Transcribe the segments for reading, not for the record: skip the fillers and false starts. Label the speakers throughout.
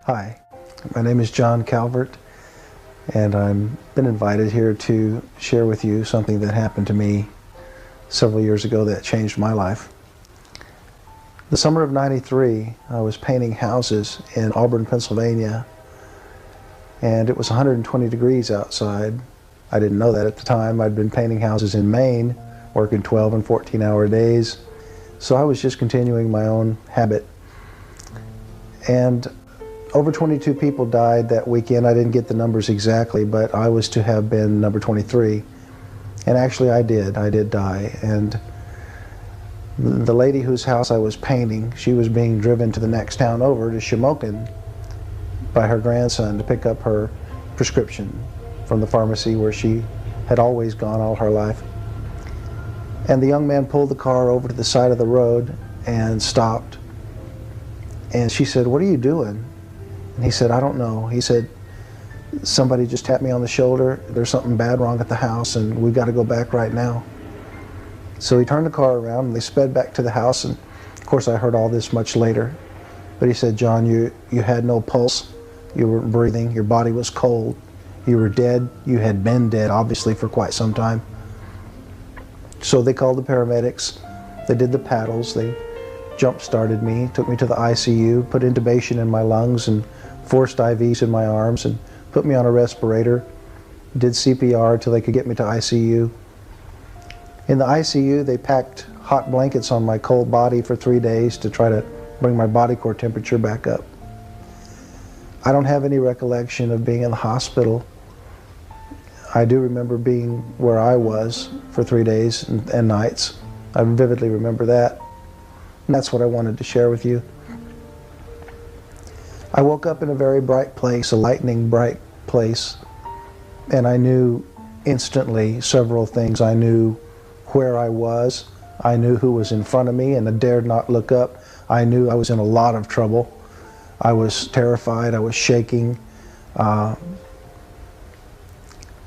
Speaker 1: Hi, my name is John Calvert, and I've been invited here to share with you something that happened to me several years ago that changed my life. The summer of '93, I was painting houses in Auburn, Pennsylvania, and it was 120 degrees outside. I didn't know that at the time. I'd been painting houses in Maine, working 12 and 14-hour days, so I was just continuing my own habit. And over 22 people died that weekend. I didn't get the numbers exactly, but I was to have been number 23. And actually I did die. And the lady whose house I was painting, she was being driven to the next town over, to Shamokin, by her grandson to pick up her prescription from the pharmacy where she had always gone all her life. And the young man pulled the car over to the side of the road and stopped. And she said, "What are you doing?" And he said, "I don't know." He said, "Somebody just tapped me on the shoulder. There's something bad wrong at the house and we've got to go back right now." So he turned the car around and they sped back to the house, and of course I heard all this much later. But he said, "John, you had no pulse, you weren't breathing, your body was cold, you were dead, you had been dead obviously for quite some time." So they called the paramedics, they did the paddles, they jump-started me, took me to the ICU, put intubation in my lungs and forced IVs in my arms and put me on a respirator, did CPR till they could get me to ICU. In the ICU, they packed hot blankets on my cold body for 3 days to try to bring my body core temperature back up. I don't have any recollection of being in the hospital. I do remember being where I was for 3 days and nights. I vividly remember that. And that's what I wanted to share with you. I woke up in a very bright place, a lightning bright place, and I knew instantly several things. I knew where I was, I knew who was in front of me, and I dared not look up. I knew I was in a lot of trouble. I was terrified, I was shaking.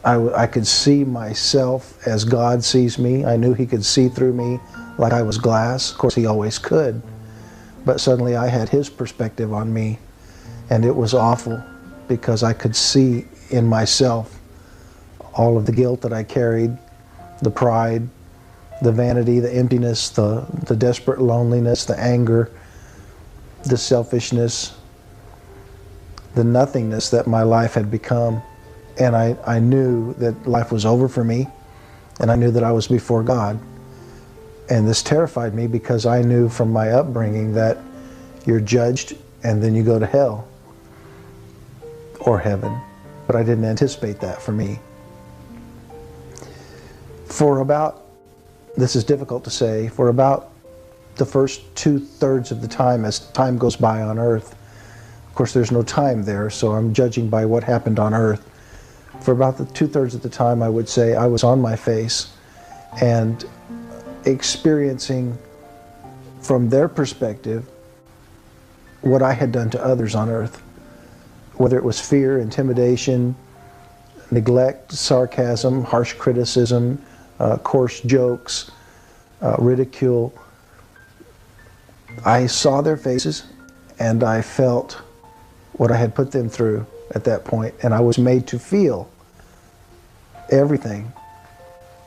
Speaker 1: I could see myself as God sees me. I knew He could see through me like I was glass. Of course, He always could. But suddenly I had His perspective on me, and it was awful because I could see in myself all of the guilt that I carried, the pride, the vanity, the emptiness, the desperate loneliness, the anger, the selfishness, the nothingness that my life had become. And I knew that life was over for me, and I knew that I was before God. And this terrified me because I knew from my upbringing that you're judged and then you go to hell or heaven. But I didn't anticipate that for me. For about, this is difficult to say, for about the first 2/3 of the time, as time goes by on earth, of course there's no time there, so I'm judging by what happened on earth. For about the 2/3 of the time, I would say I was on my face and experiencing from their perspective what I had done to others on earth. Whether it was fear, intimidation, neglect, sarcasm, harsh criticism, coarse jokes, ridicule. I saw their faces and I felt what I had put them through at that point, and I was made to feel everything.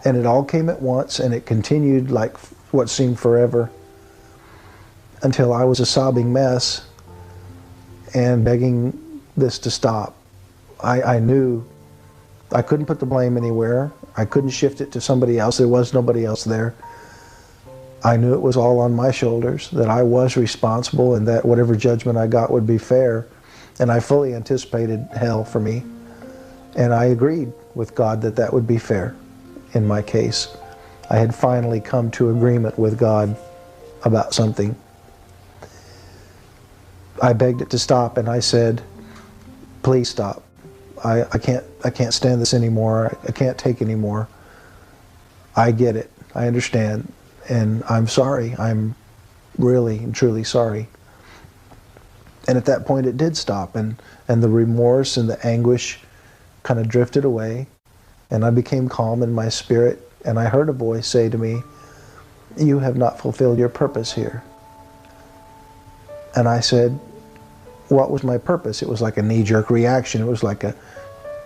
Speaker 1: And it all came at once, and it continued like what seemed forever until I was a sobbing mess and begging this to stop. I knew I couldn't put the blame anywhere. I couldn't shift it to somebody else. There was nobody else there. I knew it was all on my shoulders, that I was responsible, and that whatever judgment I got would be fair. And I fully anticipated hell for me. And I agreed with God that that would be fair in my case. I had finally come to agreement with God about something. I begged it to stop, and I said, "Please stop. I can't stand this anymore. I can't take anymore. I get it. I understand. And I'm sorry. I'm really and truly sorry." And at that point it did stop, and the remorse and the anguish kind of drifted away, and I became calm in my spirit, and I heard a voice say to me, "You have not fulfilled your purpose here." And I said, what was my purpose? It was like a knee-jerk reaction. It was like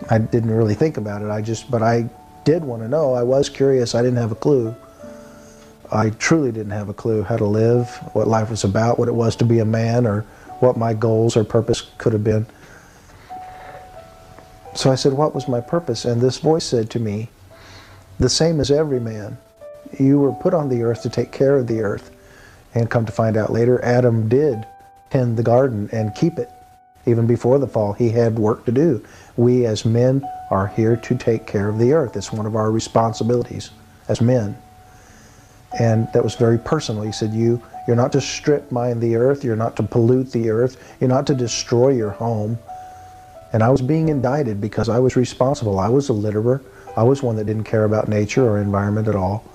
Speaker 1: I didn't really think about it. But I did want to know. I was curious. I didn't have a clue. I truly didn't have a clue how to live, what life was about, what it was to be a man, or what my goals or purpose could have been. So I said, what was my purpose? And this voice said to me, the same as every man. You were put on the earth to take care of the earth. And come to find out later, Adam did tend the garden and keep it. Even before the fall, he had work to do. We as men are here to take care of the earth. It's one of our responsibilities as men. And that was very personal. He said, you're not to strip mine the earth, you're not to pollute the earth, you're not to destroy your home. And I was being indicted because I was responsible. I was a litterer. I was one that didn't care about nature or environment at all.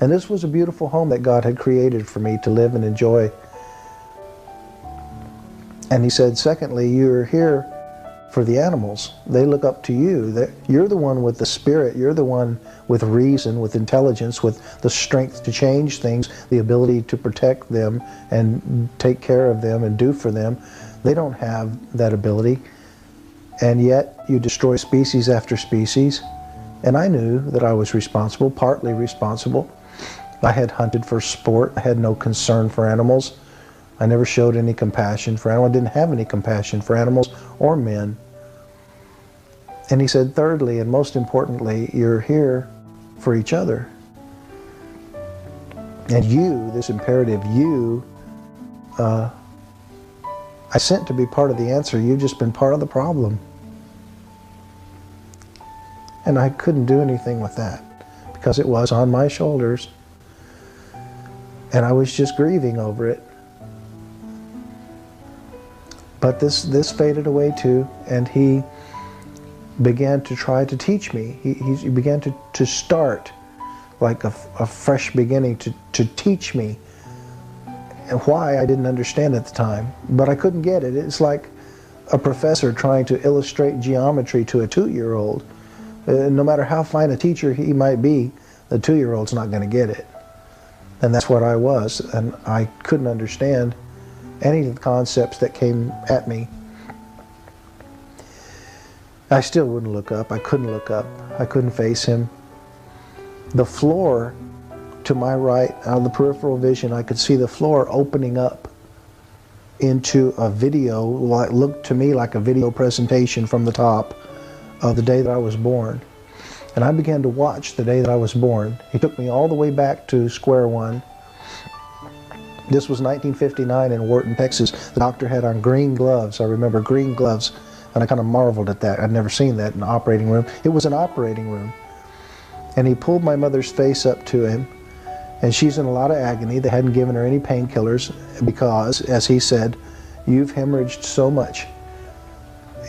Speaker 1: And this was a beautiful home that God had created for me to live and enjoy. And he said, secondly, you're here for the animals. They look up to you. You're the one with the spirit. You're the one with reason, with intelligence, with the strength to change things, the ability to protect them and take care of them and do for them. They don't have that ability. And yet you destroy species after species. And I knew that I was responsible, partly responsible. I had hunted for sport. I had no concern for animals. I never showed any compassion for animals. I didn't have any compassion for animals or men. And he said, thirdly, and most importantly, you're here for each other. And you, this imperative, you, I sent to be part of the answer. You've just been part of the problem. And I couldn't do anything with that because it was on my shoulders. And I was just grieving over it. But this faded away too, and he began to try to teach me. He began to start like a fresh beginning to teach me. And why, I didn't understand at the time, but I couldn't get it. It's like a professor trying to illustrate geometry to a 2-year-old. No matter how fine a teacher he might be, the 2-year-old's not going to get it. And that's what I was, and I couldn't understand any of the concepts that came at me. I still wouldn't look up. I couldn't look up. I couldn't face him. The floor to my right, out of the peripheral vision, I could see the floor opening up into a video, what looked to me like a video presentation from the top of the day that I was born. And I began to watch the day that I was born. He took me all the way back to square one. This was 1959 in Wharton, Texas. The doctor had on green gloves. I remember green gloves, and I kind of marveled at that. I'd never seen that in an operating room. It was an operating room. And he pulled my mother's face up to him, and she's in a lot of agony. They hadn't given her any painkillers because, as he said, you've hemorrhaged so much.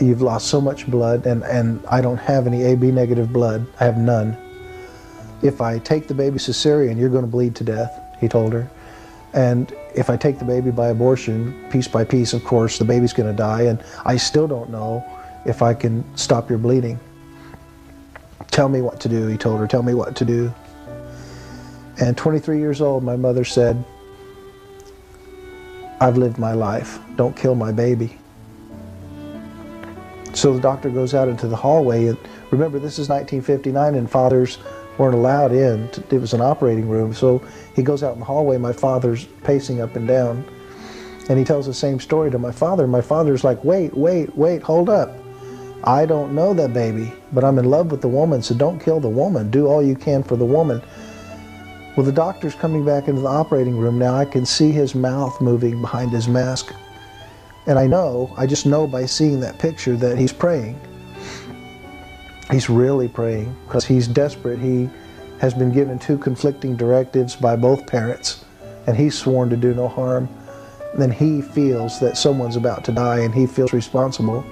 Speaker 1: You've lost so much blood, and I don't have any AB negative blood. I have none. If I take the baby cesarean, you're going to bleed to death, he told her. And if I take the baby by abortion, piece by piece, of course, the baby's going to die, and I still don't know if I can stop your bleeding. Tell me what to do, he told her. Tell me what to do. And 23 years old, my mother said, I've lived my life. Don't kill my baby. So the doctor goes out into the hallway, and remember, this is 1959, and fathers weren't allowed in. It was an operating room. So he goes out in the hallway. My father's pacing up and down, and he tells the same story to my father. My father's like, wait, hold up. I don't know that baby, but I'm in love with the woman, so don't kill the woman. Do all you can for the woman. Well, the doctor's coming back into the operating room now. I can see his mouth moving behind his mask. And I just know by seeing that picture that he's praying. He's really praying because he's desperate. He has been given 2 conflicting directives by both parents, and he's sworn to do no harm. Then he feels that someone's about to die, and he feels responsible.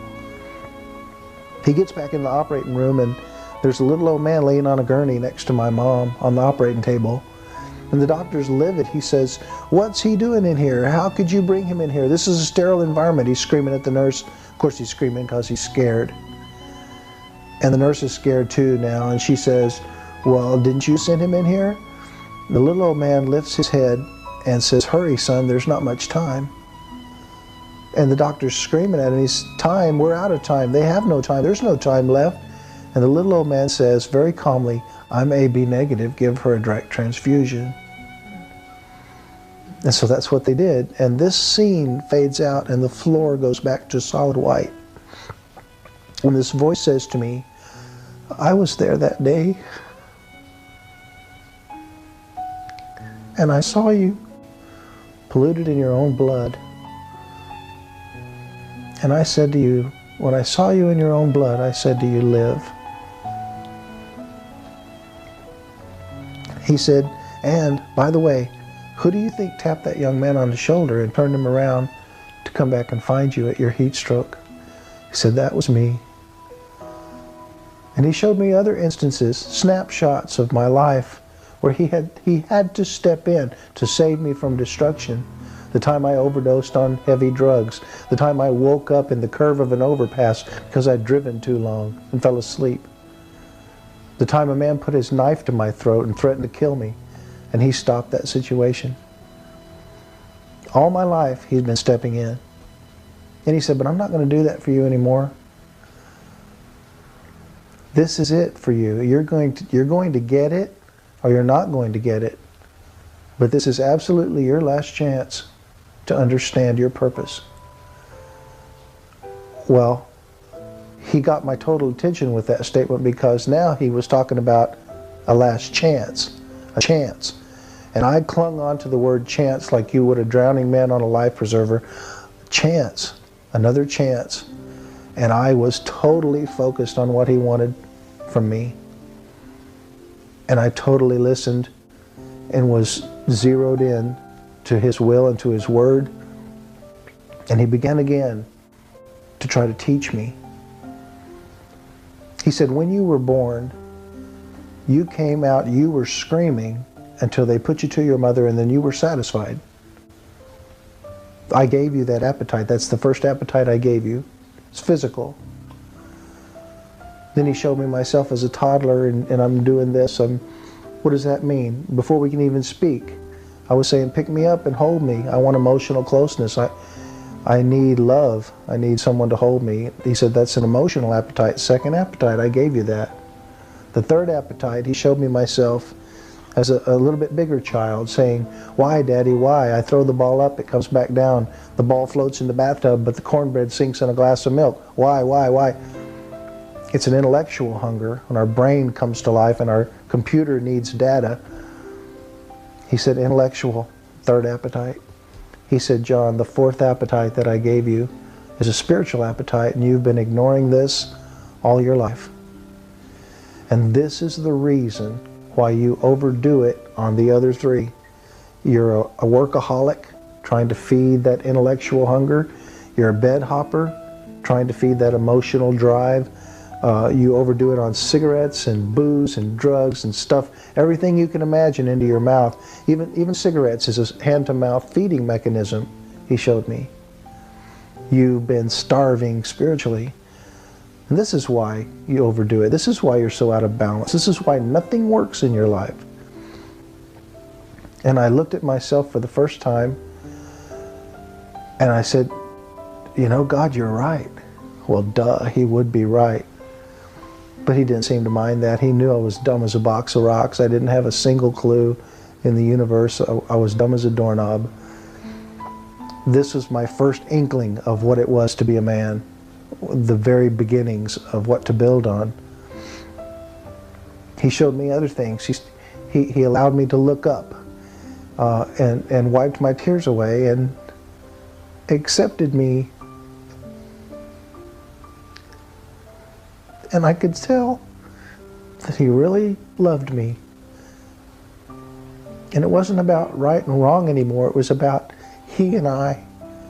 Speaker 1: He gets back in the operating room, and there's a little old man laying on a gurney next to my mom on the operating table. And the doctor's livid. He says, what's he doing in here? How could you bring him in here? This is a sterile environment. He's screaming at the nurse. Of course he's screaming because he's scared. And the nurse is scared too now, and she says, well, didn't you send him in here? The little old man lifts his head and says, hurry, son, there's not much time. And the doctor's screaming at him, he's, time, we're out of time. They have no time, there's no time left. And the little old man says very calmly, I'm AB negative, give her a direct transfusion. And so that's what they did. And this scene fades out and the floor goes back to solid white. And this voice says to me, I was there that day. And I saw you polluted in your own blood. And I said to you, when I saw you in your own blood, I said to you, live. He said, and by the way, who do you think tapped that young man on the shoulder and turned him around to come back and find you at your heat stroke? He said, that was me. And he showed me other instances, snapshots of my life, where he had to step in to save me from destruction. The time I overdosed on heavy drugs, the time I woke up in the curve of an overpass because I'd driven too long and fell asleep, the time a man put his knife to my throat and threatened to kill me, and he stopped that situation. All my life he's been stepping in. And he said, but I'm not going to do that for you anymore. This is it for you. You're going to get it, or you're not going to get it. But this is absolutely your last chance to understand your purpose. Well, he got my total attention with that statement, because now he was talking about a last chance, a chance. And I clung on to the word chance like you would a drowning man on a life preserver. Chance, another chance. And I was totally focused on what he wanted from me. And I totally listened and was zeroed in to his will and to his word. And he began again to try to teach me. He said, when you were born, you came out, you were screaming until they put you to your mother, and then you were satisfied. I gave you that appetite. That's the first appetite I gave you. It's physical. Then he showed me myself as a toddler, and I'm doing this. What does that mean? Before we can even speak, I was saying, pick me up and hold me. I want emotional closeness. I need love. I need someone to hold me. He said, that's an emotional appetite. Second appetite, I gave you that. The third appetite, he showed me myself as a little bit bigger child, saying, why, Daddy, why? I throw the ball up, it comes back down. The ball floats in the bathtub, but the cornbread sinks in a glass of milk. Why, why? It's an intellectual hunger. When our brain comes to life and our computer needs data, he said, intellectual, third appetite. He said, John, the fourth appetite that I gave you is a spiritual appetite, and you've been ignoring this all your life. And this is the reason why you overdo it on the other three. You're a workaholic, trying to feed that intellectual hunger. You're a bed hopper, trying to feed that emotional drive. You overdo it on cigarettes and booze and drugs and stuff, everything you can imagine into your mouth. Even cigarettes is a hand-to-mouth feeding mechanism, he showed me. You've been starving spiritually. And this is why you overdo it. This is why you're so out of balance. This is why nothing works in your life. And I looked at myself for the first time, and I said, you know, God, you're right. Well, duh, he would be right. But he didn't seem to mind that. He knew I was dumb as a box of rocks. I didn't have a single clue in the universe. I was dumb as a doorknob. This was my first inkling of what it was to be a man, the very beginnings of what to build on. He showed me other things. He allowed me to look up and wiped my tears away and accepted me. And I could tell that he really loved me. And it wasn't about right and wrong anymore. It was about he and I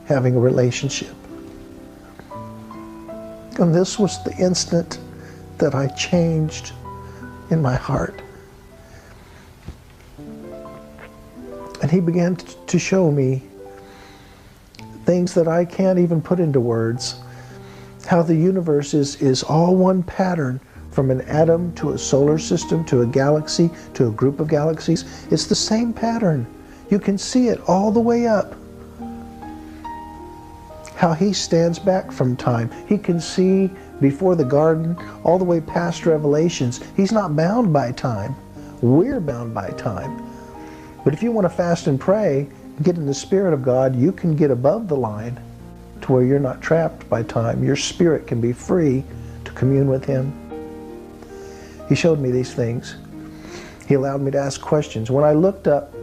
Speaker 1: having a relationship. And this was the instant that I changed in my heart. And he began to show me things that I can't even put into words. How the universe is all one pattern, from an atom to a solar system to a galaxy to a group of galaxies. It's the same pattern. You can see it all the way up. how he stands back from time. He can see before the garden all the way past Revelations. He's not bound by time. We're bound by time. But if you want to fast and pray, get in the Spirit of God, you can get above the line to where you're not trapped by time. Your spirit can be free to commune with Him. He showed me these things. He allowed me to ask questions. When I looked up,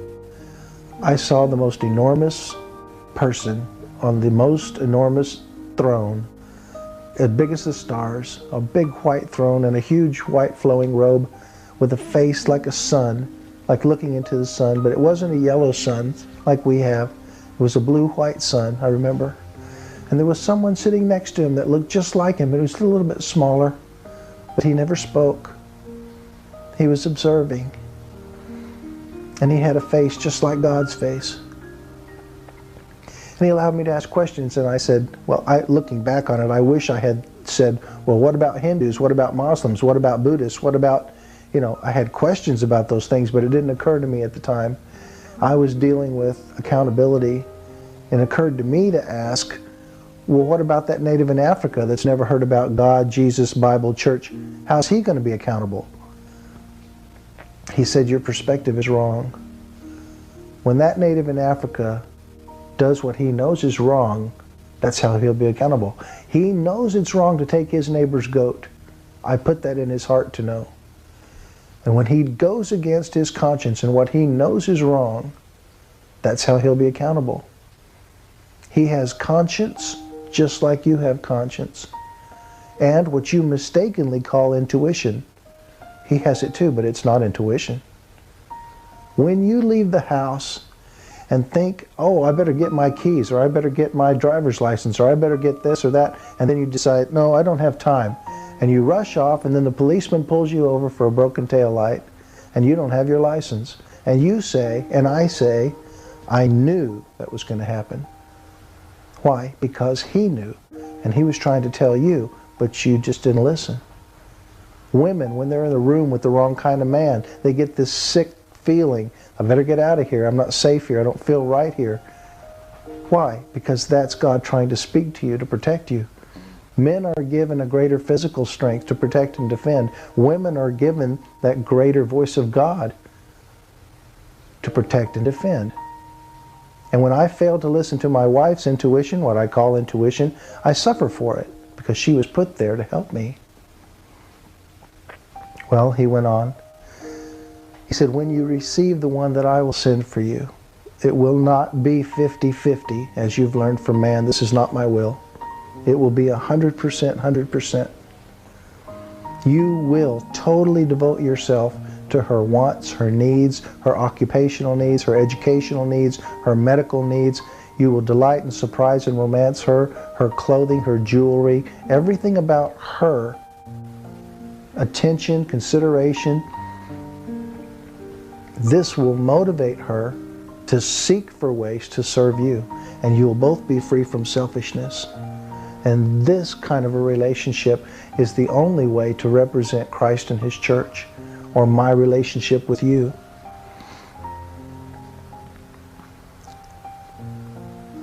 Speaker 1: I saw the most enormous person on the most enormous throne, as big as the stars, a big white throne and a huge white flowing robe with a face like a sun, like looking into the sun, but it wasn't a yellow sun like we have. It was a blue-white sun, I remember. And there was someone sitting next to him that looked just like him, but he was a little bit smaller, but he never spoke. He was observing. And he had a face just like God's face. And he allowed me to ask questions, and I said, well, looking back on it, I wish I had said, well, what about Hindus? What about Muslims? What about Buddhists? What about, I had questions about those things, but it didn't occur to me at the time. I was dealing with accountability, and it occurred to me to ask, well, what about that native in Africa that's never heard about God, Jesus, Bible, church? How's he going to be accountable? He said, your perspective is wrong. When that native in Africa does what he knows is wrong, that's how he'll be accountable. He knows it's wrong to take his neighbor's goat. I put that in his heart to know. And when he goes against his conscience and what he knows is wrong, that's how he'll be accountable. He has conscience just like you have conscience. And what you mistakenly call intuition, he has it too, but it's not intuition. When you leave the house and think, oh, I better get my keys, or I better get my driver's license, or I better get this or that, and then you decide, no, I don't have time, and you rush off, and then the policeman pulls you over for a broken tail light, and you don't have your license, and you say, and I say, I knew that was going to happen. Why? Because he knew, and he was trying to tell you, but you just didn't listen. Women, when they're in the room with the wrong kind of man, they get this sick feeling, I better get out of here, I'm not safe here, I don't feel right here. Why? Because that's God trying to speak to you, to protect you. Men are given a greater physical strength to protect and defend. Women are given that greater voice of God to protect and defend. And when I fail to listen to my wife's intuition, what I call intuition, I suffer for it because she was put there to help me. Well, he went on. He said, when you receive the one that I will send for you, it will not be 50-50, as you've learned from man. This is not my will. It will be 100%, 100%. You will totally devote yourself to her wants, her needs, her occupational needs, her educational needs, her medical needs. You will delight and surprise and romance her, her clothing, her jewelry, everything about her. Attention, consideration. This will motivate her to seek for ways to serve you, and you will both be free from selfishness. And this kind of a relationship is the only way to represent Christ and His church, or my relationship with you.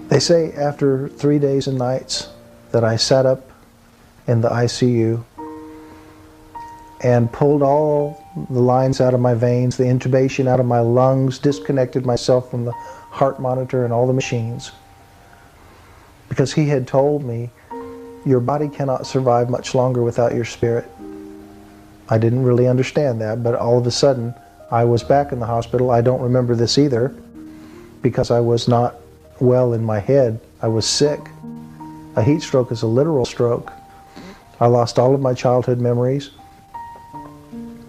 Speaker 1: They say after 3 days and nights that I sat up in the ICU and pulled all the lines out of my veins, the intubation out of my lungs, disconnected myself from the heart monitor and all the machines. Because he had told me, your body cannot survive much longer without your spirit. I didn't really understand that, but all of a sudden, I was back in the hospital. I don't remember this either, because I was not well in my head. I was sick. A heat stroke is a literal stroke. I lost all of my childhood memories.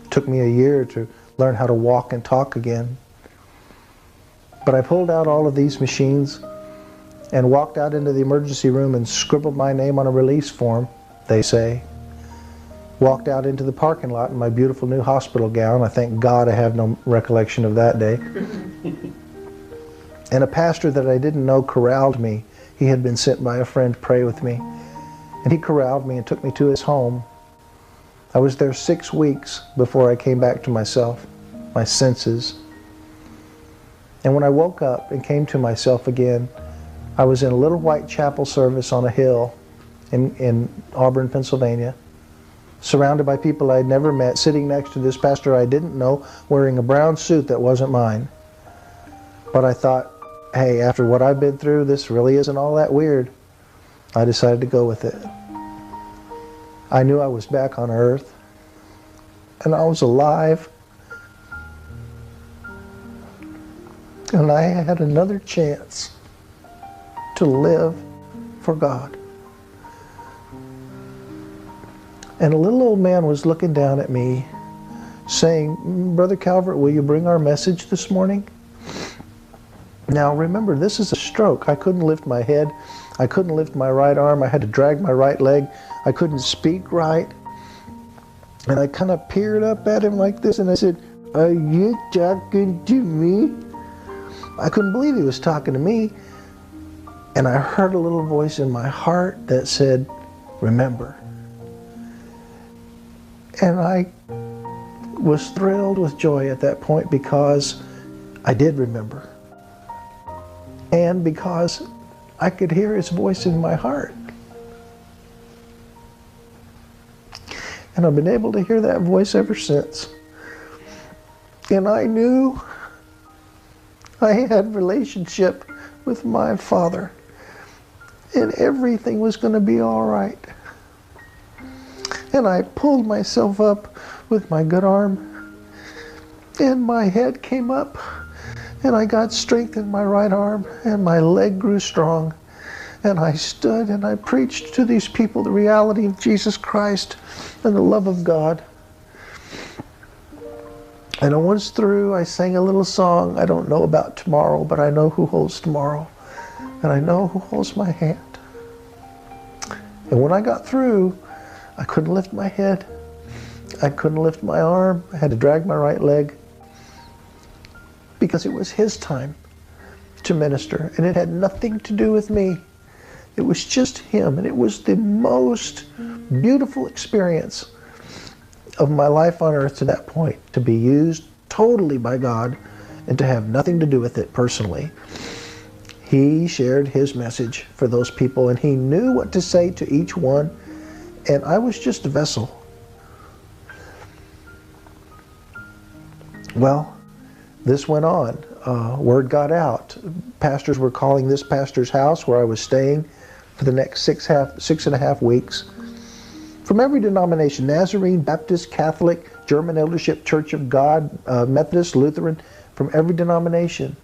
Speaker 1: It took me a year to learn how to walk and talk again. But I pulled out all of these machines and walked out into the emergency room and scribbled my name on a release form, they say. Walked out into the parking lot in my beautiful new hospital gown. I thank God I have no recollection of that day. And a pastor that I didn't know corralled me. He had been sent by a friend to pray with me. And he corralled me and took me to his home. I was there 6 weeks before I came back to myself, my senses. And when I woke up and came to myself again, I was in a little white chapel service on a hill in Auburn, Pennsylvania, surrounded by people I'd never met, sitting next to this pastor I didn't know, wearing a brown suit that wasn't mine. But I thought, hey, after what I've been through, this really isn't all that weird. I decided to go with it. I knew I was back on earth, and I was alive, and I had another chance to live for God. And a little old man was looking down at me saying, Brother Calvert, will you bring our message this morning? Now remember, this is a stroke. I couldn't lift my head. I couldn't lift my right arm. I had to drag my right leg. I couldn't speak right. And I kind of peered up at him like this and I said, are you talking to me? I couldn't believe he was talking to me. And I heard a little voice in my heart that said, remember. And I was thrilled with joy at that point because I did remember. And because I could hear his voice in my heart. And I've been able to hear that voice ever since. And I knew I had relationship with my Father. And everything was going to be all right. And I pulled myself up with my good arm, and my head came up, and I got strength in my right arm, and my leg grew strong, and I stood and I preached to these people the reality of Jesus Christ and the love of God. And once through, I sang a little song. I don't know about tomorrow, but I know who holds tomorrow, and I know who holds my hand. And when I got through, I couldn't lift my head. I couldn't lift my arm. I had to drag my right leg because it was his time to minister. And it had nothing to do with me. It was just him. And it was the most beautiful experience of my life on earth to that point, to be used totally by God and to have nothing to do with it personally. He shared his message for those people, and he knew what to say to each one. And I was just a vessel. Well, this went on. Word got out. Pastors were calling this pastor's house where I was staying for the next 6.5 weeks. From every denomination, Nazarene, Baptist, Catholic, German Eldership, Church of God, Methodist, Lutheran, from every denomination,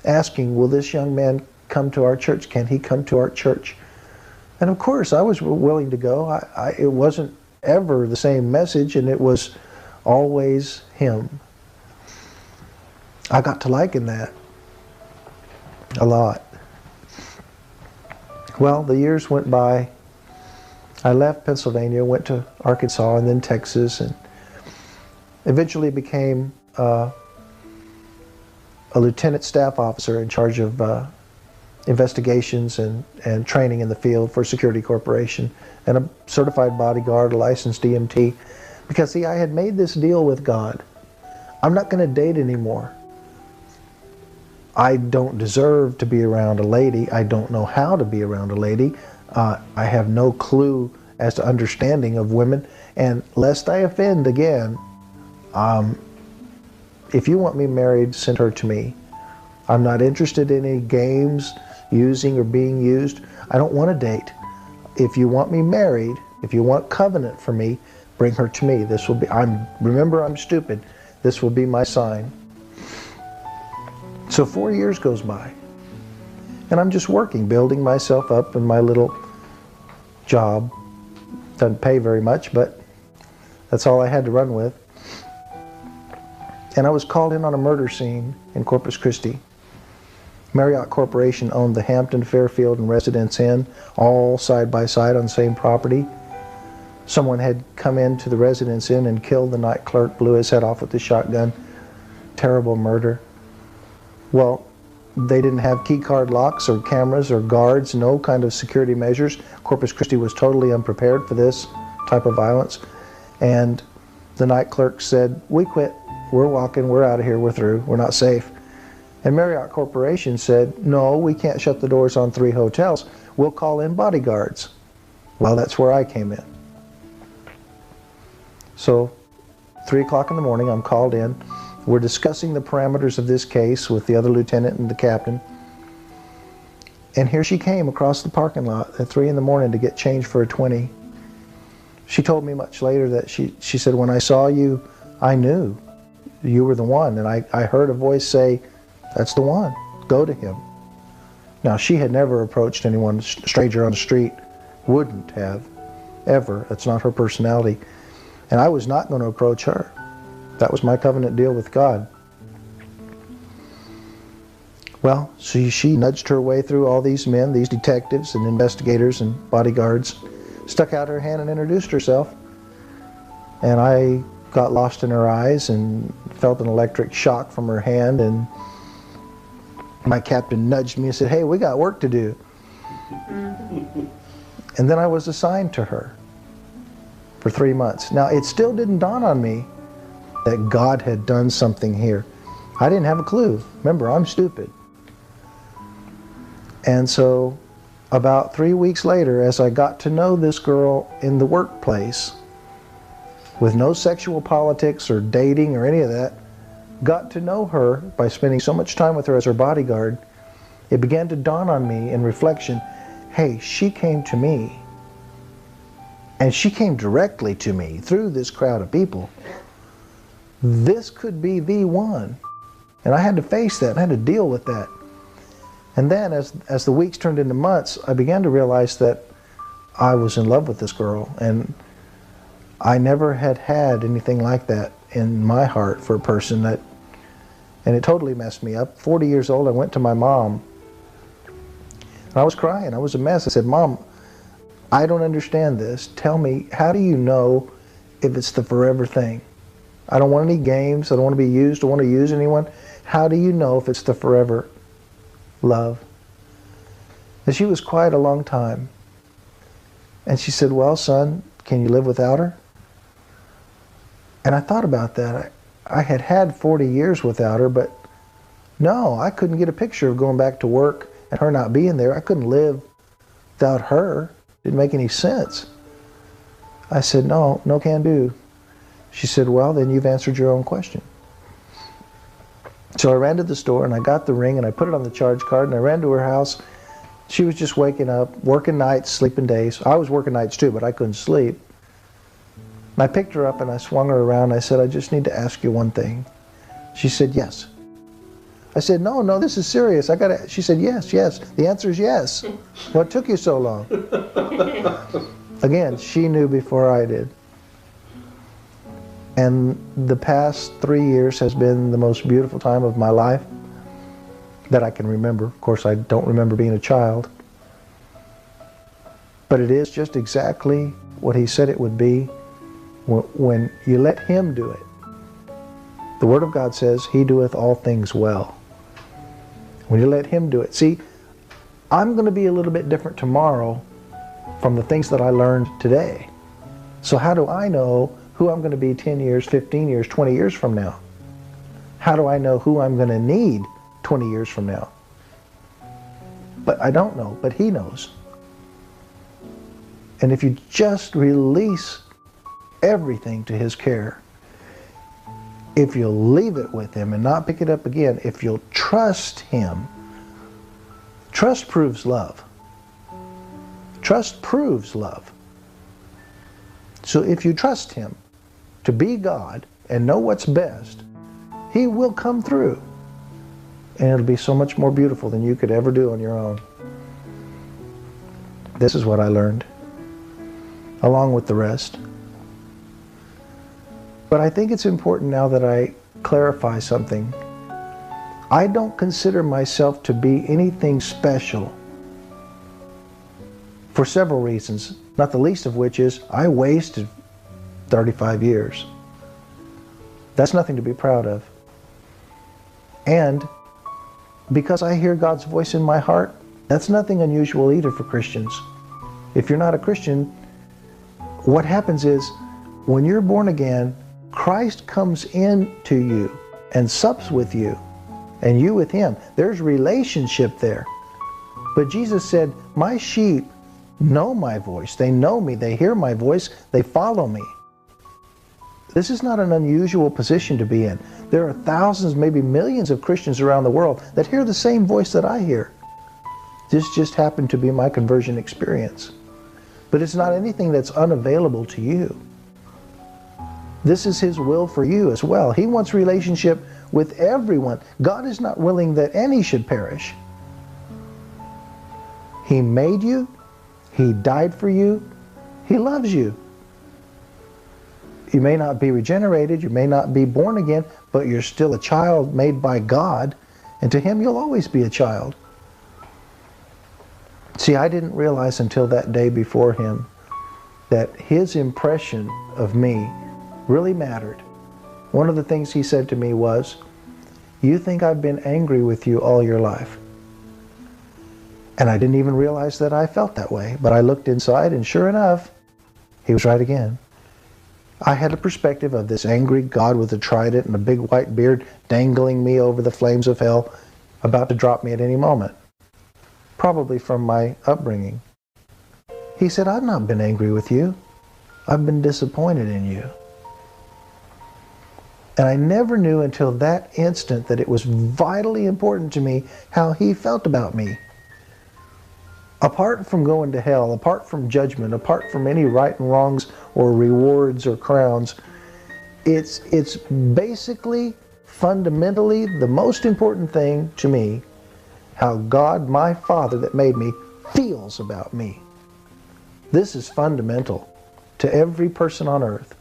Speaker 1: asking, will this young man come to our church? Can he come to our church? And of course, I was willing to go. It wasn't ever the same message, and it was always him. I got to liking that a lot. Well, the years went by. I left Pennsylvania, went to Arkansas, and then Texas, and eventually became a lieutenant staff officer in charge of investigations and training in the field for Security Corporation, and a certified bodyguard, a licensed EMT. Because see, I had made this deal with God. I'm not going to date anymore. I don't deserve to be around a lady. I don't know how to be around a lady. I have no clue as to understanding of women. And lest I offend again, if you want me married, send her to me. I'm not interested in any games, using or being used. I don't want to date. If you want me married, if you want covenant for me, bring her to me. This will be, remember, I'm stupid. This will be my sign. So 4 years goes by, and I'm just working, building myself up in my little job. Doesn't pay very much, but that's all I had to run with. And I was called in on a murder scene in Corpus Christi. Marriott Corporation owned the Hampton, Fairfield, and Residence Inn, all side by side on the same property. Someone had come into the Residence Inn and killed the night clerk, blew his head off with a shotgun. Terrible murder. Well, they didn't have key card locks or cameras or guards, no kind of security measures. Corpus Christi was totally unprepared for this type of violence. And the night clerk said, we quit, we're walking, we're out of here, we're through, we're not safe. And Marriott Corporation said, no, we can't shut the doors on 3 hotels. We'll call in bodyguards. Well, that's where I came in. So 3 o'clock in the morning, I'm called in. We're discussing the parameters of this case with the other lieutenant and the captain. And here she came across the parking lot at 3 in the morning to get changed for a 20. She told me much later that she said, when I saw you, I knew you were the one. And I heard a voice say, that's the one, go to him. Now, she had never approached anyone, stranger on the street, wouldn't have, ever. That's not her personality. And I was not going to approach her. That was my covenant deal with God. Well, she nudged her way through all these men, these detectives and investigators and bodyguards, stuck out her hand and introduced herself. And I got lost in her eyes and felt an electric shock from her hand, and my captain nudged me and said, hey, we got work to do. And then I was assigned to her for 3 months. Now, it still didn't dawn on me that God had done something here. I didn't have a clue. Remember, I'm stupid. And so about 3 weeks later, as I got to know this girl in the workplace, with no sexual politics or dating or any of that, got to know her by spending so much time with her as her bodyguard, it began to dawn on me in reflection, hey, she came to me. And she came directly to me through this crowd of people. This could be the one. And I had to face that, and I had to deal with that. And then as the weeks turned into months, I began to realize that I was in love with this girl. And I never had had anything like that in my heart for a person that, and it totally messed me up. 40 years old, I went to my mom. And I was crying. I was a mess. I said, Mom, I don't understand this. Tell me, how do you know if it's the forever thing? I don't want any games. I don't want to be used. I don't want to use anyone. How do you know if it's the forever love? And she was quiet a long time. And she said, well, son, can you live without her? And I thought about that. I had had 40 years without her, but no, I couldn't get a picture of going back to work and her not being there. I couldn't live without her. Didn't make any sense. I said, no can do. She said, well, then you've answered your own question. So I ran to the store and I got the ring and I put it on the charge card and I ran to her house. She was just waking up, working nights, sleeping days. I was working nights too, but I couldn't sleep. And I picked her up and I swung her around. I said, I just need to ask you one thing. She said, yes. I said, no, this is serious. She said, yes. The answer is yes. What took you so long? Again, she knew before I did. And the past 3 years has been the most beautiful time of my life that I can remember. Of course, I don't remember being a child. But it is just exactly what he said it would be when you let him do it. The Word of God says, he doeth all things well. When you let him do it. See, I'm going to be a little bit different tomorrow from the things that I learned today. So how do I know who I'm going to be 10 years, 15 years, 20 years from now? How do I know who I'm going to need 20 years from now? But I don't know, but he knows. And if you just release everything to his care, if you'll leave it with him and not pick it up again, if you'll trust him, trust proves love. Trust proves love. So if you trust him to be God and know what's best, he will come through. And it'll be so much more beautiful than you could ever do on your own. This is what I learned, along with the rest. But I think it's important now that I clarify something. I don't consider myself to be anything special for several reasons, not the least of which is I wasted 35 years. That's nothing to be proud of. And because I hear God's voice in my heart, that's nothing unusual either for Christians. If you're not a Christian, what happens is when you're born again, Christ comes into you and sups with you. and you with him. There's relationship there. But Jesus said, my sheep know my voice. They know me. They hear my voice. They follow me. This is not an unusual position to be in. There are thousands, maybe millions of Christians around the world that hear the same voice that I hear. This just happened to be my conversion experience. But it's not anything that's unavailable to you. This is his will for you as well. He wants relationship with everyone. God is not willing that any should perish. He made you. He died for you. He loves you. You may not be regenerated. You may not be born again, but you're still a child made by God. And to him, you'll always be a child. See, I didn't realize until that day before him that his impression of me really mattered. One of the things he said to me was, you think I've been angry with you all your life. And I didn't even realize that I felt that way. But I looked inside, and sure enough, he was right again. I had a perspective of this angry God with a trident and a big white beard dangling me over the flames of hell, about to drop me at any moment. Probably from my upbringing. He said, I've not been angry with you. I've been disappointed in you. And I never knew until that instant that it was vitally important to me how he felt about me. Apart from going to hell, apart from judgment, apart from any right and wrongs or rewards or crowns, it's basically, fundamentally, the most important thing to me, how God, my Father that made me, feels about me. This is fundamental to every person on earth.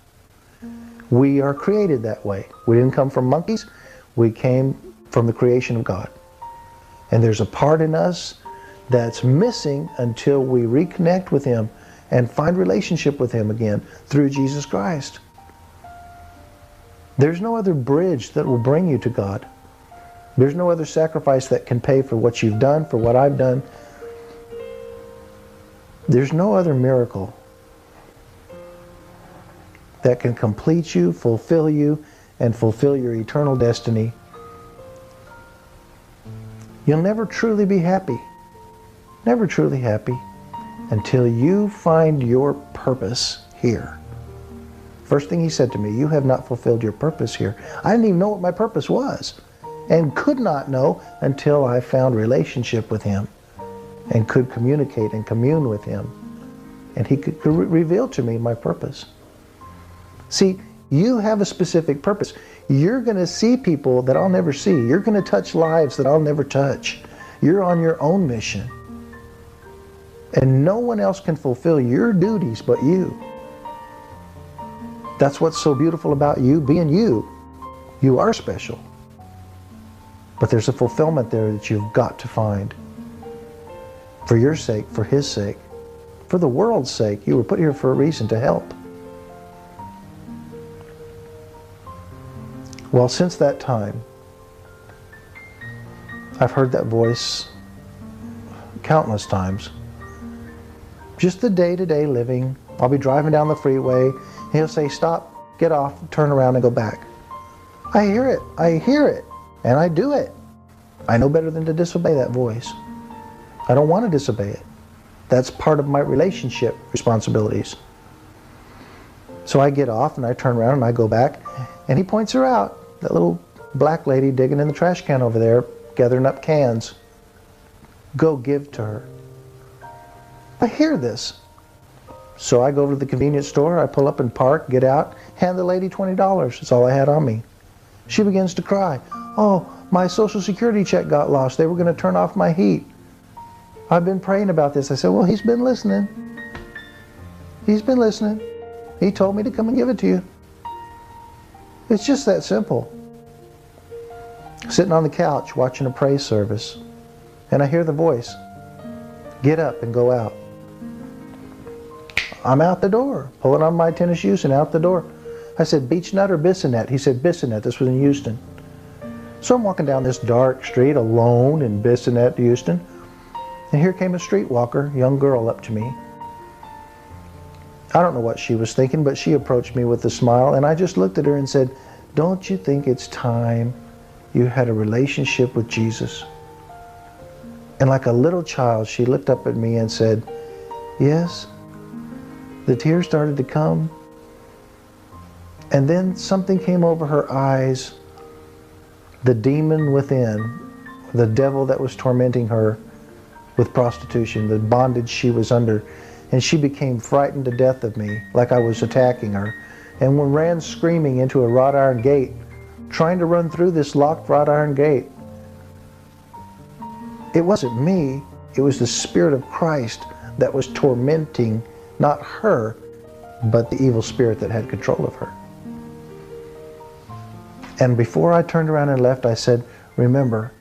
Speaker 1: We are created that way. We didn't come from monkeys. We came from the creation of God. And there's a part in us that's missing until we reconnect with him and find relationship with him again through Jesus Christ. There's no other bridge that will bring you to God. There's no other sacrifice that can pay for what you've done, for what I've done. There's no other miracle that can complete you, and fulfill your eternal destiny. You'll never truly be happy. Never truly happy until you find your purpose here. First thing he said to me, you have not fulfilled your purpose here. I didn't even know what my purpose was, and could not know until I found relationship with him and could communicate and commune with him. And he could reveal to me my purpose. See, you have a specific purpose. You're going to see people that I'll never see. You're going to touch lives that I'll never touch. You're on your own mission. And no one else can fulfill your duties but you. That's what's so beautiful about you being you. You are special. But there's a fulfillment there that you've got to find. For your sake, for his sake, for the world's sake. You were put here for a reason, to help. Well, since that time, I've heard that voice countless times. Just the day-to-day living. I'll be driving down the freeway, and he'll say, stop, get off, turn around and go back. I hear it, and I do it. I know better than to disobey that voice. I don't want to disobey it. That's part of my relationship responsibilities. So I get off and I turn around and I go back, and he points her out, that little black lady digging in the trash can over there, gathering up cans. Go give to her. I hear this. So I go over to the convenience store, I pull up and park, get out, hand the lady $20. That's all I had on me. She begins to cry. Oh, my Social Security check got lost. They were going to turn off my heat. I've been praying about this. I said, well, he's been listening. He's been listening. He told me to come and give it to you. It's just that simple. Sitting on the couch watching a praise service, and I hear the voice, get up and go out. I'm out the door, pulling on my tennis shoes and out the door. I said, Beach Nut or Bissonnet? He said, Bissonnet. This was in Houston. So I'm walking down this dark street alone in Bissonnet, Houston, and here came a streetwalker, young girl, up to me. I don't know what she was thinking, but she approached me with a smile, and I just looked at her and said, don't you think it's time you had a relationship with Jesus. And like a little child, she looked up at me and said, yes. The tears started to come. And then something came over her eyes. The demon within, the devil that was tormenting her with prostitution, the bondage she was under. And she became frightened to death of me, like I was attacking her. And ran screaming into a wrought iron gate, trying to run through this locked wrought iron gate. It wasn't me, it was the Spirit of Christ that was tormenting not her, but the evil spirit that had control of her. And before I turned around and left, I said, remember,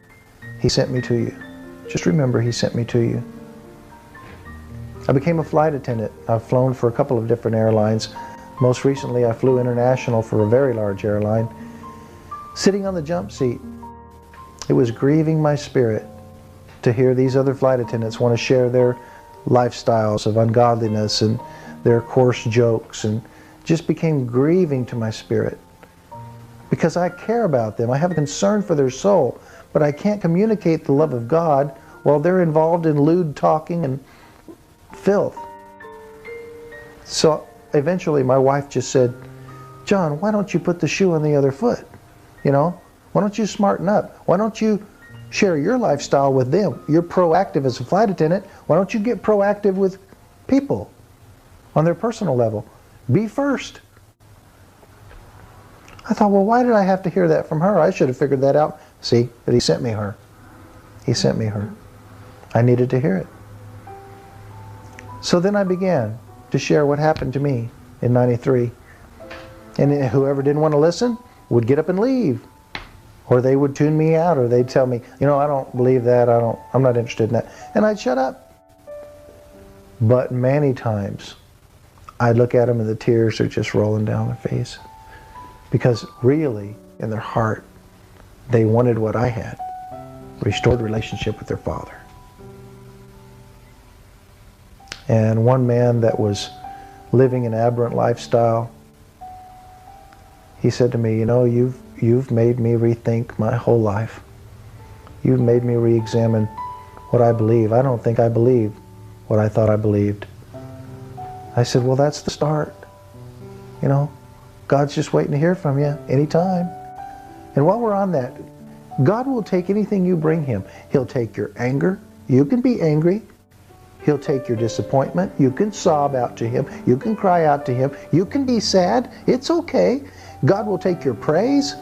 Speaker 1: He sent me to you. Just remember, He sent me to you. I became a flight attendant. I've flown for a couple of different airlines. Most recently, I flew international for a very large airline. Sitting on the jump seat, it was grieving my spirit to hear these other flight attendants want to share their lifestyles of ungodliness and their coarse jokes, and just became grieving to my spirit. Because I care about them. I have a concern for their soul, but I can't communicate the love of God while they're involved in lewd talking and filth. So eventually my wife just said, John, why don't you put the shoe on the other foot? You know, why don't you smarten up? Why don't you share your lifestyle with them? You're proactive as a flight attendant. Why don't you get proactive with people on their personal level? Be first. I thought, well, why did I have to hear that from her? I should have figured that out. See, but He sent me her. He sent me her. I needed to hear it. So then I began to share what happened to me in '93. And whoever didn't want to listen would get up and leave. Or they would tune me out, or they'd tell me, you know, I don't believe that, I'm not interested in that. And I'd shut up. But many times, I'd look at them and the tears are just rolling down their face. Because really, in their heart, they wanted what I had. Restored relationship with their Father. And one man that was living an aberrant lifestyle, he said to me, you know, you've made me rethink my whole life. You've made me re-examine what I believe. I don't think I believe what I thought I believed. I said, well, that's the start. You know, God's just waiting to hear from you anytime. And while we're on that, God will take anything you bring Him. He'll take your anger. You can be angry. He'll take your disappointment. You can sob out to Him. You can cry out to Him. You can be sad. It's okay. God will take your praise.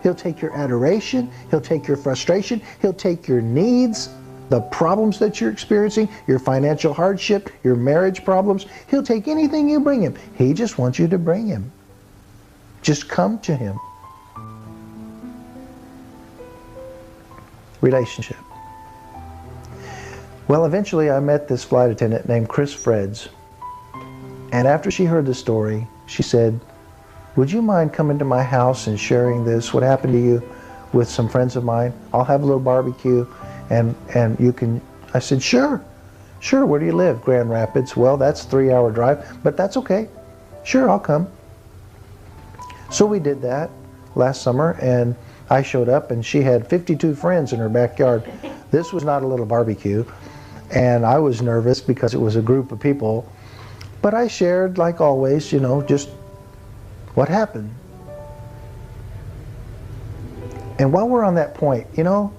Speaker 1: He'll take your adoration. He'll take your frustration. He'll take your needs, the problems that you're experiencing, your financial hardship, your marriage problems. He'll take anything you bring Him. He just wants you to bring Him. Just come to Him. Relationship. Well, eventually I met this flight attendant named Chris Freds. And after she heard the story, she said, would you mind coming to my house and sharing this, what happened to you, with some friends of mine? I'll have a little barbecue and you can. I said, sure. Sure, where do you live? Grand Rapids. Well, that's a 3-hour drive, but that's okay. Sure, I'll come. So we did that last summer, and I showed up and she had 52 friends in her backyard. This was not a little barbecue. And I was nervous because it was a group of people. But I shared, like always, you know, just what happened. And while we're on that point, you know,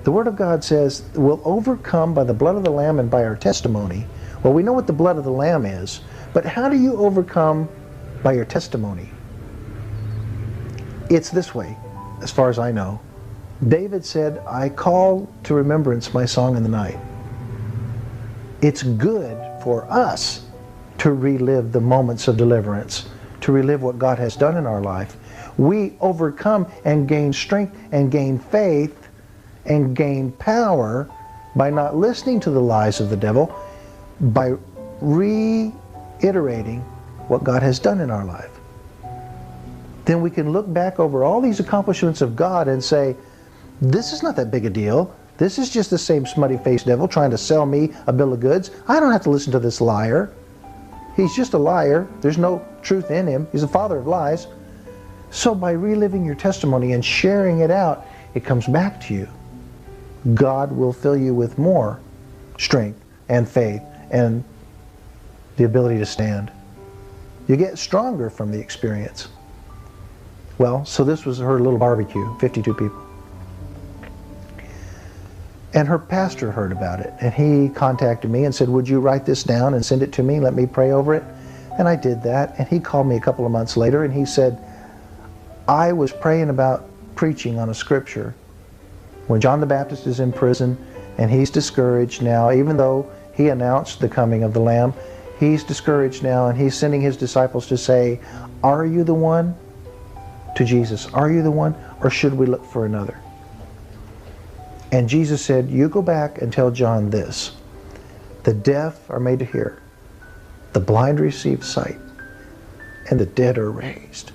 Speaker 1: the Word of God says, we'll overcome by the blood of the Lamb and by our testimony. Well, we know what the blood of the Lamb is, but how do you overcome by your testimony? It's this way, as far as I know. David said, I call to remembrance my song in the night. It's good for us to relive the moments of deliverance, to relive what God has done in our life. We overcome and gain strength and gain faith and gain power by not listening to the lies of the devil, by reiterating what God has done in our life. Then we can look back over all these accomplishments of God and say, this is not that big a deal. This is just the same smutty-faced devil trying to sell me a bill of goods. I don't have to listen to this liar. He's just a liar. There's no truth in him. He's the father of lies. So by reliving your testimony and sharing it out, it comes back to you. God will fill you with more strength and faith and the ability to stand. You get stronger from the experience. Well, so this was her little barbecue, 52 people. And her pastor heard about it, and he contacted me and said, would you write this down and send it to me, let me pray over it? And I did that, and he called me a couple of months later, and he said, I was praying about preaching on a scripture when John the Baptist is in prison, and he's discouraged now, even though he announced the coming of the Lamb, he's discouraged now, and he's sending his disciples to say, are you the one? To Jesus, are you the one, or should we look for another? And Jesus said, you go back and tell John this: the deaf are made to hear, the blind receive sight, and the dead are raised.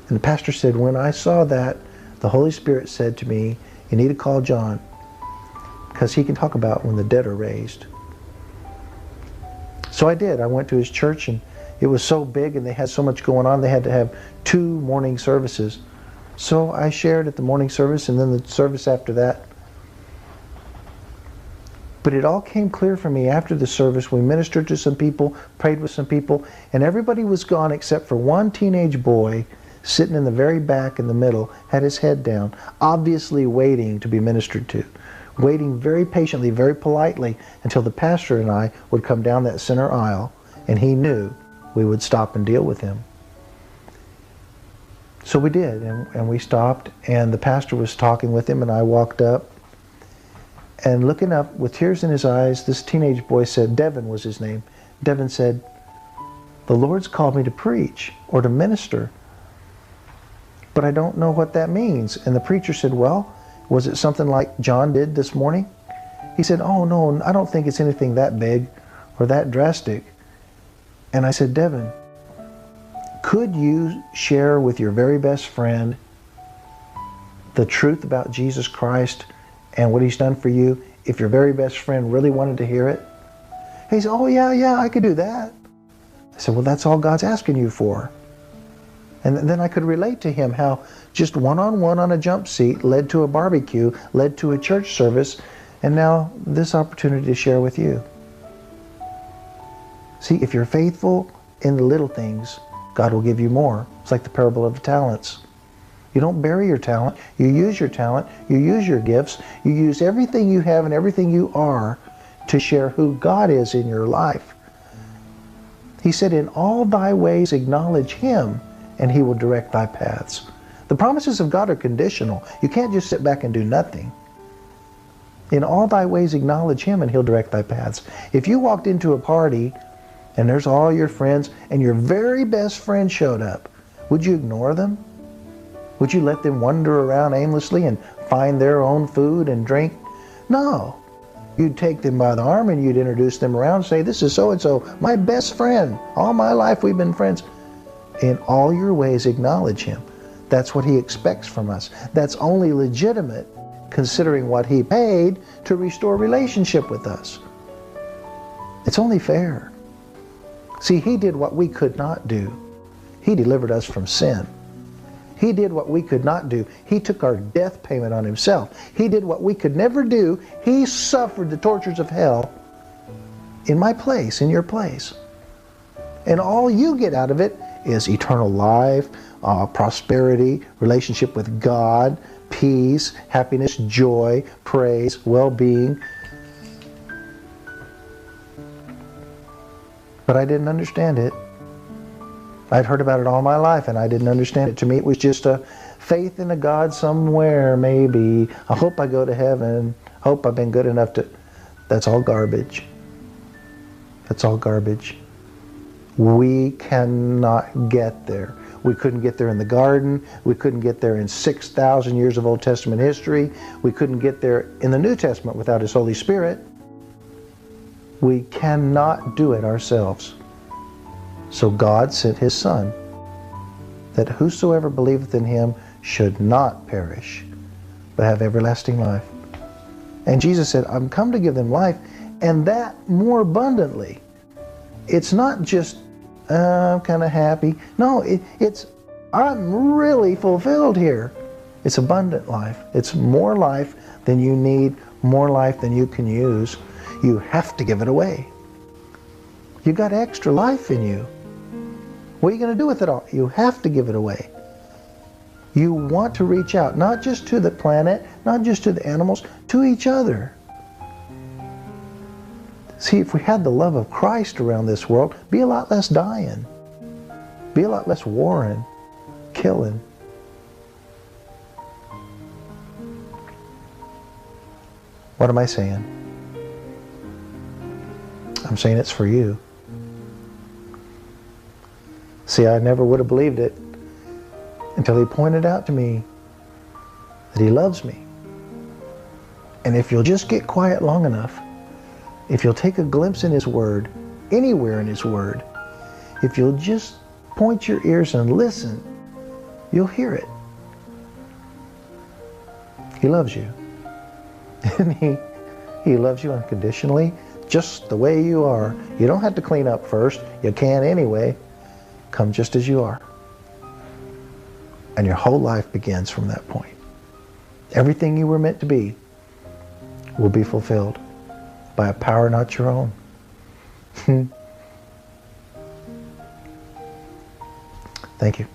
Speaker 1: And the pastor said, when I saw that, the Holy Spirit said to me, you need to call John, because he can talk about when the dead are raised. So I did. I went to his church, and it was so big and they had so much going on, they had to have 2 morning services. So I shared at the morning service and then the service after that. But it all came clear for me after the service. We ministered to some people, prayed with some people, and everybody was gone except for one teenage boy sitting in the very back in the middle, had his head down, obviously waiting to be ministered to, waiting very patiently, very politely, until the pastor and I would come down that center aisle, and he knew we would stop and deal with him. So we did, and we stopped, and the pastor was talking with him, and I walked up, and looking up with tears in his eyes, this teenage boy said, Devin was his name, Devin said, the Lord's called me to preach or to minister, but I don't know what that means. And the preacher said, well, was it something like John did this morning? He said, oh no, I don't think it's anything that big or that drastic. And I said, Devin, could you share with your very best friend the truth about Jesus Christ and what he's done for you if your very best friend really wanted to hear it? He said, oh yeah, I could do that. I said, well, that's all God's asking you for. And then I could relate to him how just one-on-one on a jump seat led to a barbecue, led to a church service, and now this opportunity to share with you. See, if you're faithful in the little things, God will give you more. It's like the parable of the talents. You don't bury your talent. You use your talent. You use your gifts. You use everything you have and everything you are to share who God is in your life. He said, in all thy ways acknowledge him, and he will direct thy paths. The promises of God are conditional. You can't just sit back and do nothing. In all thy ways acknowledge him, and he'll direct thy paths. If you walked into a party and there's all your friends, and your very best friend showed up, would you ignore them? Would you let them wander around aimlessly and find their own food and drink? No. You'd take them by the arm and you'd introduce them around and say, this is so-and-so, my best friend. All my life we've been friends. In all your ways acknowledge him. That's what he expects from us. That's only legitimate considering what he paid to restore relationship with us. It's only fair. See, he did what we could not do. He delivered us from sin. He did what we could not do. He took our death payment on himself. He did what we could never do. He suffered the tortures of hell in my place, in your place. And all you get out of it is eternal life, prosperity, relationship with God, peace, happiness, joy, praise, well-being. But I didn't understand it. I'd heard about it all my life and I didn't understand it. To me it was just a faith in a God somewhere, maybe. I hope I go to heaven. I hope I've been good enough to... That's all garbage. That's all garbage. We cannot get there. We couldn't get there in the garden. We couldn't get there in 6,000 years of Old Testament history. We couldn't get there in the New Testament without his Holy Spirit. We cannot do it ourselves. So God sent his Son, that whosoever believeth in him should not perish, but have everlasting life. And Jesus said, I'm come to give them life, and that more abundantly. It's not just, I'm kind of happy. No, it's, I'm really fulfilled here. It's abundant life. It's more life than you need, more life than you can use. You have to give it away. You got extra life in you. What are you going to do with it all? You have to give it away. You want to reach out, not just to the planet, not just to the animals, to each other. See, if we had the love of Christ around this world, be a lot less dying. Be a lot less warring, killing. What am I saying? I'm saying it's for you. See, I never would have believed it until he pointed out to me that he loves me. And if you'll just get quiet long enough, if you'll take a glimpse in his word, anywhere in his word, if you'll just point your ears and listen, you'll hear it. He loves you. And he loves you unconditionally, just the way you are. You don't have to clean up first. You can anyway. Come just as you are. And your whole life begins from that point. Everything you were meant to be will be fulfilled by a power not your own. Thank you.